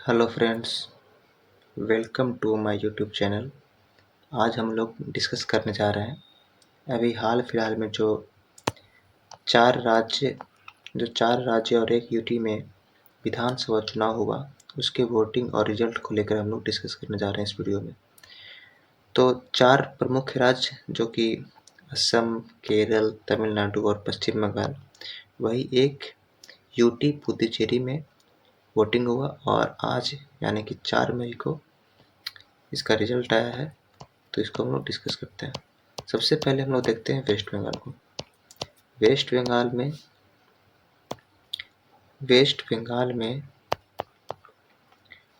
Hello friends, welcome to my YouTube channel. आज हम लोग डिस्कस करने जा रहे हैं अभी हाल फिलहाल में चार राज्य चार राज्य और एक यूटी में विधानसभा चुनाव हुआ, उसके वोटिंग और रिजल्ट को लेकर हम लोग डिस्कस करने जा रहे हैं इस वीडियो में। तो चार प्रमुख राज्य जो कि असम, केरल, तमिलनाडु और पश्चिम बंगाल, वही एक यूटी पुडुचेरी में वोटिंग हुआ और आज यानी कि 4 मई को इसका रिजल्ट आया है। तो इसको हम लोग डिस्कस करते हैं। सबसे पहले हम लोग देखते हैं वेस्ट बंगाल को। वेस्ट बंगाल में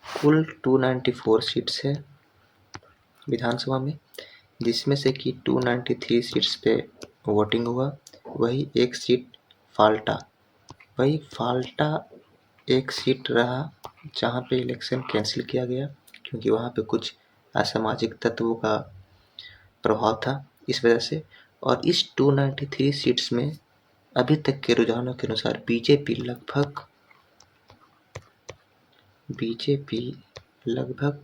कुल 294 सीट्स है विधानसभा में, जिसमें से कि 293 सीट्स पे वोटिंग हुआ। वही एक फाल्टा एक सीट रहा जहाँ पे इलेक्शन कैंसिल किया गया, क्योंकि वहाँ पे कुछ असामाजिक तत्वों का प्रभाव था इस वजह से। और इस 293 सीट्स में अभी तक के रुझानों के अनुसार बीजेपी लगभग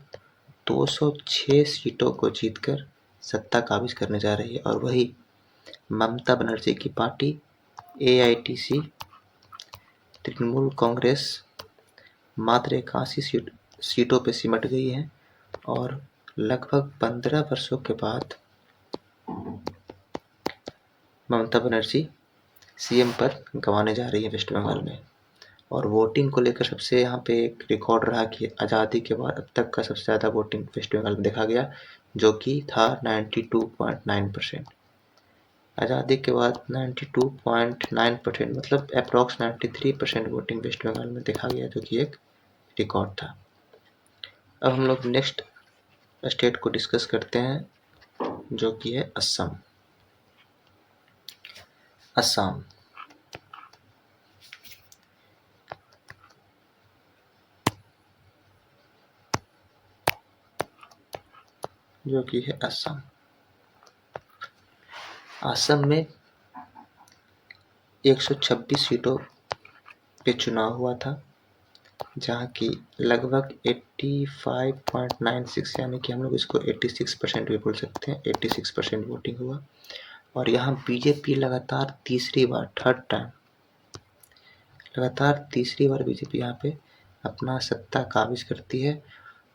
206 सीटों को जीतकर सत्ता काबिज करने जा रही है। और वही ममता बनर्जी की पार्टी एआईटीसी तृणमूल कांग्रेस मात्र 81 सीटों पर सिमट गई है और लगभग 15 वर्षों के बाद ममता बनर्जी सीएम पद गंवाने जा रही है वेस्ट बंगाल में। और वोटिंग को लेकर सबसे यहाँ पे एक रिकॉर्ड रहा कि आज़ादी के बाद अब तक का सबसे ज़्यादा वोटिंग वेस्ट बंगाल में देखा गया, जो कि था 92.9%। आज़ादी के बाद 92.9% मतलब अप्रॉक्स 93% वोटिंग वेस्ट बंगाल में देखा गया, जो कि एक रिकॉर्ड था। अब हम लोग नेक्स्ट स्टेट को डिस्कस करते हैं, जो कि है असम। जो कि है असम में 126 सीटों पे चुनाव हुआ था, जहाँ की लगभग 85.96 यानी कि हम लोग इसको 86% भी बोल सकते हैं, 86% वोटिंग हुआ। और यहाँ बीजेपी लगातार तीसरी बार बीजेपी यहाँ पे अपना सत्ता काबिज करती है।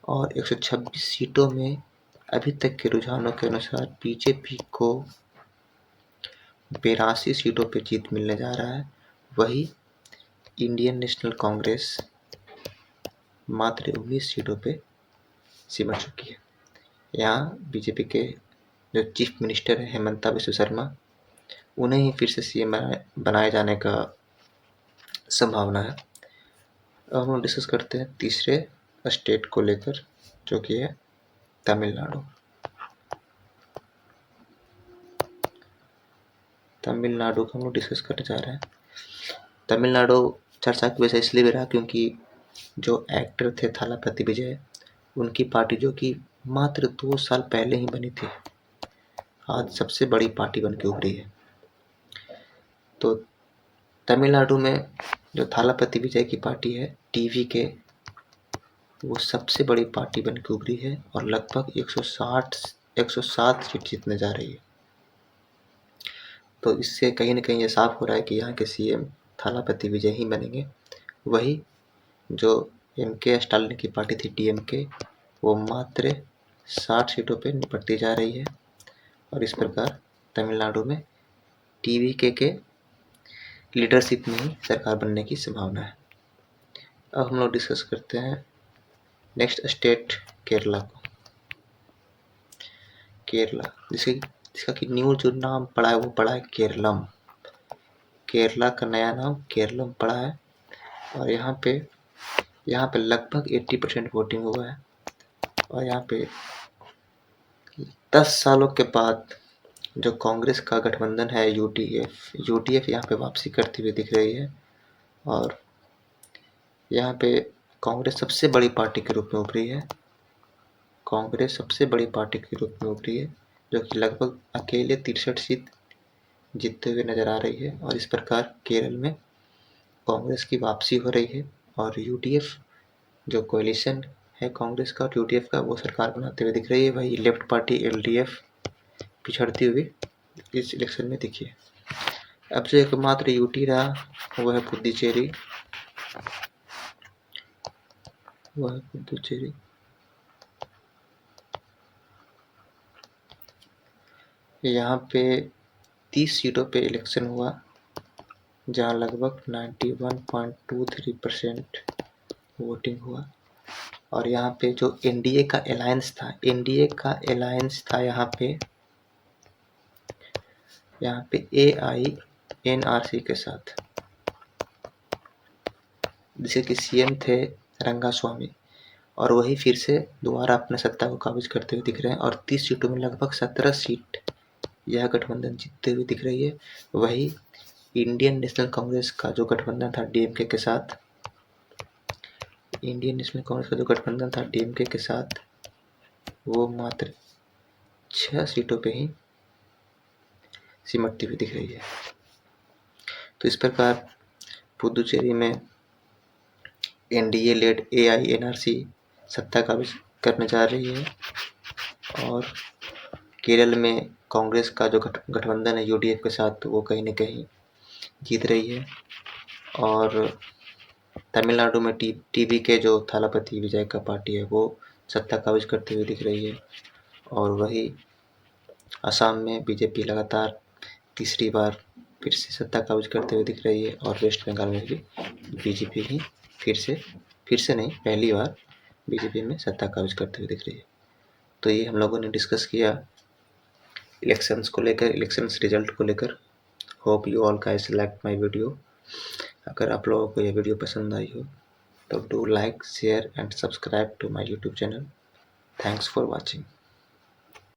और 126 सीटों में अभी तक के रुझानों के अनुसार बीजेपी को 82 सीटों पे जीत मिलने जा रहा है। वही इंडियन नेशनल कांग्रेस मात्र 19 सीटों पे सिमट चुकी है। यहाँ बीजेपी के जो चीफ मिनिस्टर है हेमंता बिस्व शर्मा, उन्हें ही फिर से सीएम बनाए जाने का संभावना है। अब हम डिस्कस करते हैं तीसरे स्टेट को लेकर, जो कि है तमिलनाडु। तमिलनाडु को हम लोग डिस्कस करने जा रहे हैं। तमिलनाडु चर्चा की वजह इसलिए भी रहा क्योंकि जो एक्टर थे थालापति विजय, उनकी पार्टी जो कि मात्र 2 साल पहले ही बनी थी, आज सबसे बड़ी पार्टी बन के उभरी है। तो तमिलनाडु में जो थालापति विजय की पार्टी है टीवीके, वो सबसे बड़ी पार्टी बन के उभरी है और लगभग 107 सीट जीतने जा रही है। तो इससे कहीं ना कहीं ये साफ हो रहा है कि यहाँ के सीएम थालापति विजय ही बनेंगे। वही जो एमके स्टालिन की पार्टी थी डीएमके, वो मात्र 60 सीटों पे निपटती जा रही है। और इस प्रकार तमिलनाडु में टीवीके के लीडरशिप में ही सरकार बनने की संभावना है। अब हम लोग डिस्कस करते हैं नेक्स्ट स्टेट केरला को। केरला जिसका कि न्यू जो नाम पड़ा है वो पड़ा है केरलम। केरला का नया नाम केरलम पड़ा है। और यहाँ पे लगभग 80% वोटिंग हुआ है। और यहाँ पे 10 सालों के बाद जो कांग्रेस का गठबंधन है यूडीएफ यहाँ पे वापसी करती हुई दिख रही है। और यहाँ पे कांग्रेस सबसे बड़ी पार्टी के रूप में उभरी है। जो कि लगभग अकेले 63 सीट जीतते हुए नजर आ रही है। और इस प्रकार केरल में कांग्रेस की वापसी हो रही है और यूडीएफ जो कोएलिशन है कांग्रेस का और यूडीएफ का, वो सरकार बनाते हुए दिख रही है। वही लेफ्ट पार्टी एलडीएफ पिछड़ती हुई इस इलेक्शन में दिखी है। अब जो एकमात्र यूटी रहा वो है पुदुचेरी। यहाँ पे 30 सीटों पे इलेक्शन हुआ, जहाँ लगभग 91.23% वोटिंग हुआ। और यहाँ पे जो एनडीए का अलायंस था, यहाँ पे एआईएनआरसी के साथ, जिसके कि सीएम थे रंगास्वामी, और वही फिर से दोबारा अपने सत्ता को काबिज करते हुए दिख रहे हैं। और 30 सीटों में लगभग 17 सीट यह गठबंधन जीतते हुए दिख रही है। वही इंडियन नेशनल कांग्रेस का जो गठबंधन था डीएमके के साथ, वो मात्र 6 सीटों पे ही सिमटती हुई दिख रही है। तो इस प्रकार पुदुचेरी में एनडीए लेड एआईएनआरसी सत्ता काबिज करने जा रही है, और केरल में कांग्रेस का जो गठबंधन है यूडीएफ के साथ, तो वो कहीं न कहीं जीत रही है। और तमिलनाडु में टीवी के जो थालापति विजय का पार्टी है, वो सत्ता काबिज करते हुए दिख रही है। और वही असम में बीजेपी लगातार तीसरी बार फिर से सत्ता काबिज करते हुए दिख रही है। और वेस्ट बंगाल में भी बीजेपी ही पहली बार बीजेपी में सत्ता काबिज करते हुए दिख रही है। तो ये हम लोगों ने डिस्कस किया इलेक्शंस को लेकर, इलेक्शंस रिजल्ट को लेकर। Hope you all guys like my video. अगर आप लोगों को यह वीडियो पसंद आई हो तो do like, share and subscribe to my YouTube channel. Thanks for watching.